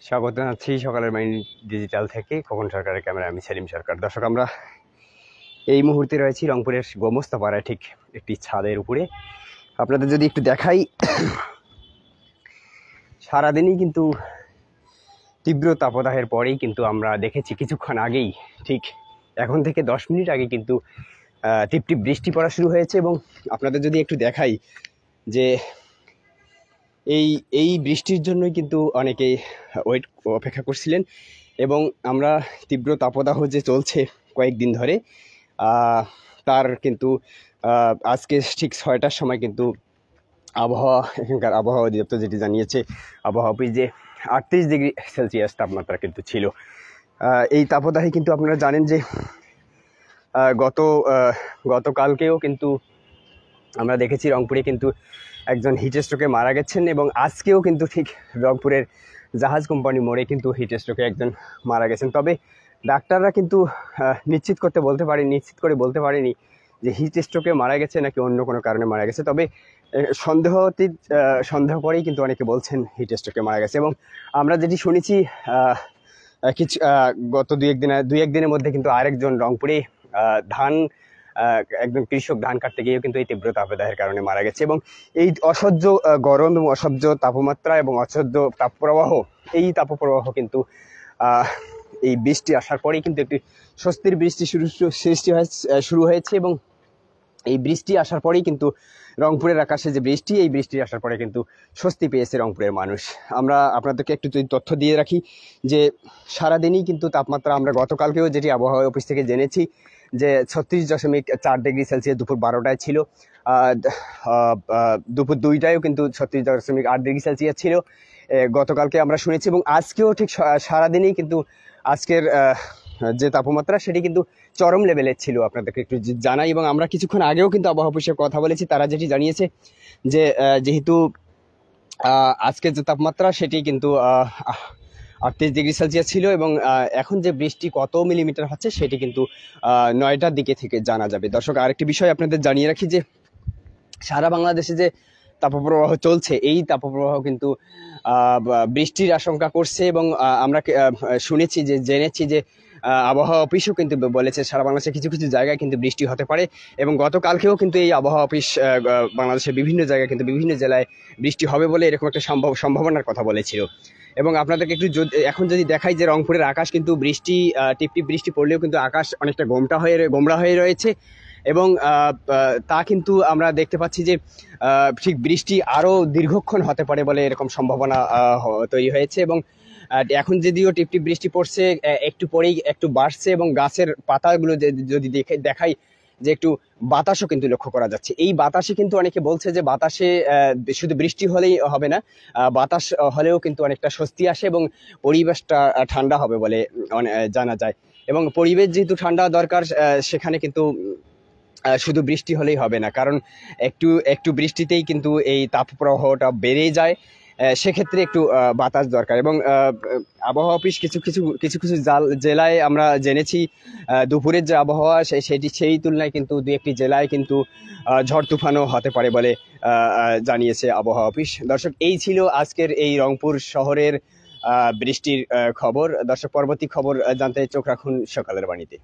স্বাগত জানাচ্ছি সকালের মাইন্ড ডিজিটাল থেকে। খোকন সরকারের ক্যামেরা, আমি সেলিম সরকার। দর্শক, আমরা এই মুহূর্তে রয়েছি রংপুরের গোমস্তাপাড়ায়, ঠিক একটি ছাদের উপরে। আপনাদের যদি একটু দেখাই, সারাদিনই কিন্তু তীব্র তাপদাহের পরেই কিন্তু আমরা দেখেছি কিছুক্ষণ আগেই, ঠিক এখন থেকে 10 মিনিট আগে কিন্তু টিপটিপ বৃষ্টি পড়া শুরু হয়েছে। এবং আপনাদের যদি একটু দেখাই যে এই বৃষ্টির জন্যই কিন্তু অনেকেই অপেক্ষা করছিলেন। এবং আমরা তীব্র তাপদাহ যে চলছে কয়েকদিন ধরে, তার কিন্তু আজকে ঠিক 6টার সময় কিন্তু এখানকার আবহাওয়া অধিদপ্তর যেটি জানিয়েছে, আবহাওয়া অফিস, যে 38 ডিগ্রি সেলসিয়াস তাপমাত্রা কিন্তু ছিল। এই তাপদাহে কিন্তু আপনারা জানেন যে গতকালকেও কিন্তু আমরা দেখেছি রংপুরে কিন্তু একজন হিটস্ট্রোকে মারা গেছেন। এবং আজকেও কিন্তু ঠিক রংপুরের জাহাজ কোম্পানি মোড়ে কিন্তু হিটস্ট্রোকে একজন মারা গেছেন। তবে ডাক্তাররা কিন্তু নিশ্চিত করে বলতে পারেনি যে হিটস্ট্রোকে মারা গেছে নাকি অন্য কোনো কারণে মারা গেছে। তবে সন্দেহ করেই কিন্তু অনেকে বলছেন হিটস্ট্রোকে মারা গেছে। এবং আমরা যেটি শুনেছি গত দুই এক দিনের মধ্যে কিন্তু আরেকজন রংপুরে একজন কৃষক ধান কাটতে গিয়েও কিন্তু এই তীব্র তাপদাহের কারণে মারা গেছে। এবং এই অসহ্য গরম এবং অসহ্য তাপমাত্রা এবং অসহ্য এই তাপপ্রবাহ কিন্তু এই বৃষ্টি আসার পরেই কিন্তু একটি স্বস্তির বৃষ্টি শুরু হয়েছে। এবং এই বৃষ্টি আসার পরেই কিন্তু রংপুরের আকাশে যে বৃষ্টি, এই বৃষ্টি আসার পরে কিন্তু স্বস্তি পেয়েছে রংপুরের মানুষ। আমরা আপনাদেরকে একটু তথ্য দিয়ে রাখি যে সারাদিনই কিন্তু তাপমাত্রা, আমরা গতকালকেও যেটি আবহাওয়া অফিস থেকে জেনেছি যে 36.4 ডিগ্রি সেলসিয়াস দুপুর 12টায় ছিল। দুপুর 2টায়ও কিন্তু 36.8 ডিগ্রি সেলসিয়াস ছিল গতকালকে আমরা শুনেছি। এবং আজকেও ঠিক সারাদিনই কিন্তু আজকের যে তাপমাত্রা সেটি কিন্তু চরম লেভেলের ছিল, আপনাদেরকে একটু জানাই। এবং আমরা কিছুক্ষণ আগেও কিন্তু আবহাওয়া অফিসে কথা বলেছি, তারা যেটি জানিয়েছে যে যেহেতু আজকের যে তাপমাত্রা সেটি কিন্তু 38 ডিগ্রি সেলসিয়াস ছিল। এবং এখন যে বৃষ্টি কত মিলিমিটার হচ্ছে সেটি কিন্তু 9টার দিকে থেকে জানা যাবে। দর্শক, আরেকটি বিষয় আপনাদের জানিয়ে রাখি যে সারা বাংলাদেশে যে তাপপ্রবাহ চলছে, এই তাপপ্রবাহ কিন্তু বৃষ্টির আশঙ্কা করছে। এবং আমরা জেনেছি যে আবহাওয়া অফিসও কিন্তু বলেছে সারা বাংলাদেশের কিছু কিছু জায়গায় কিন্তু বৃষ্টি হতে পারে। এবং গতকালকেও কিন্তু এই আবহাওয়া অফিস বাংলাদেশের বিভিন্ন জায়গায় কিন্তু বিভিন্ন জেলায় বৃষ্টি হবে বলে এরকম একটা সম্ভাবনার কথা বলেছিল। এবং আপনাদেরকে একটু এখন যদি দেখাই যে রংপুরের আকাশ কিন্তু টিপটিপ বৃষ্টি পড়লেও কিন্তু আকাশ অনেকটা গোমড়া হয়ে রয়েছে। এবং তা কিন্তু আমরা দেখতে পাচ্ছি যে ঠিক বৃষ্টি আরও দীর্ঘক্ষণ হতে পারে বলে এরকম সম্ভাবনা তৈরি হয়েছে। এবং এখন যদিও টিপটিপ বৃষ্টি পড়ছে, একটু পরেই একটু বাড়ছে। এবং গাছের পাতাগুলো যদি দেখাই যে একটু বাতাসও কিন্তু লক্ষ্য করা যাচ্ছে। এই বাতাসে কিন্তু অনেকে বলছে যে বাতাসে শুধু বৃষ্টি হলেই হবে না, বাতাস হলেও কিন্তু অনেকটা স্বস্তি আসে এবং পরিবেশটা ঠান্ডা হবে বলে জানা যায়। এবং পরিবেশ যেহেতু ঠান্ডা দরকার, সেখানে কিন্তু শুধু বৃষ্টি হলেই হবে না, কারণ একটু বৃষ্টিতেই কিন্তু এই তাপপ্রবাহটা বেড়ে যায়। সেক্ষেত্রে একটু বাতাস দরকার। এবং আবহাওয়া অফিস কিছু জেলায় আমরা জেনেছি দুপুরের যে আবহাওয়া সেই তুলনায় কিন্তু 2-1টি জেলায় কিন্তু ঝড় তুফানও হতে পারে বলে জানিয়েছে আবহাওয়া অফিস। দর্শক, এই ছিল আজকের এই রংপুর শহরের বৃষ্টির খবর। দর্শক, পরবর্তী খবর জানতে চোখ রাখুন সকালের বাণীতে।